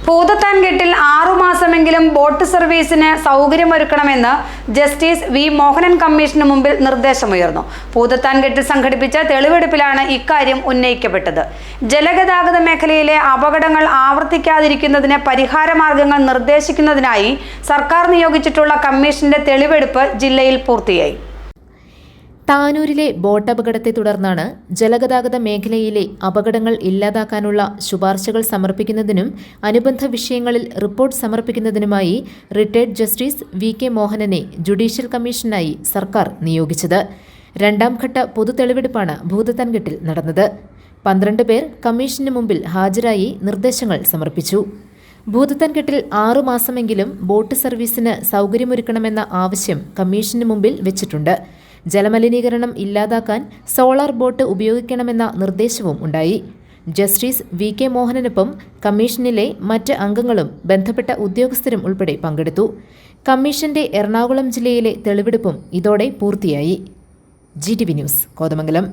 ഭൂതത്താൻകെട്ടിൽ 6 മാസമെങ്കിലും boat സർവീസിന് സൗകര്യമൊരുക്കണമെന്ന് justice V Mohanan commission മുമ്പിൽ നിർദ്ദേശമുയർന്നു. ഭൂതത്താൻകെട്ടിൽ സംഘടിപ്പിച്ച തെളിവെടുപ്പിലാണ് ഇക്കാര്യം ഉന്നയിക്കപ്പെട്ടത്. ജലഗതാഗത മേഖലയിലെ അപകടങ്ങൾ ആവർത്തിക്കാതിരിക്കുന്നതിന് പരിഹാരമാർഗങ്ങൾ നിർദ്ദേശിക്കുന്നതിനായി സർക്കാർ നിയോഗിച്ചിട്ടുള്ള കമ്മീഷന്റെ തെളിവെടുപ്പ് ജില്ലയിൽ പൂർത്തിയായി. താനൂരിലെ ബോട്ട് അപകടത്തെ തുടർന്നാണ് ജലഗതാഗത മേഖലയിലെ അപകടങ്ങൾ ഇല്ലാതാക്കാനുള്ള ശുപാർശകൾ സമർപ്പിക്കുന്നതിനും അനുബന്ധ വിഷയങ്ങളിൽ റിപ്പോർട്ട് സമർപ്പിക്കുന്നതിനുമായി റിട്ടയർഡ് ജസ്റ്റിസ് വി കെ മോഹനനെ ജുഡീഷ്യൽ കമ്മീഷനായി സർക്കാർ നിയോഗിച്ചത്. രണ്ടാം ഘട്ട പൊതുതെളിവെടുപ്പാണ് ഭൂതത്താൻകെട്ടിൽ നടന്നത്. 12 പേർ കമ്മീഷന് മുമ്പിൽ ഹാജരായി നിർദ്ദേശങ്ങൾ സമർപ്പിച്ചു. ഭൂതത്താൻകെട്ടിൽ 6 മാസമെങ്കിലും ബോട്ട് സർവീസിന് സൗകര്യമൊരുക്കണമെന്ന ആവശ്യം കമ്മീഷന് മുമ്പിൽ വെച്ചിട്ടുണ്ട്. ജലമലിനീകരണം ഇല്ലാതാക്കാൻ സോളാർ ബോട്ട് ഉപയോഗിക്കണമെന്ന നിർദ്ദേശവും ഉണ്ടായി. ജസ്റ്റിസ് വി കെ മോഹനനൊപ്പം കമ്മീഷനിലെ മറ്റ് അംഗങ്ങളും ബന്ധപ്പെട്ട ഉദ്യോഗസ്ഥരും ഉൾപ്പെടെ പങ്കെടുത്തു. കമ്മീഷന്റെ എറണാകുളം ജില്ലയിലെ തെളിവെടുപ്പും ഇതോടെ പൂർത്തിയായി. GTV news, Kothamangalam.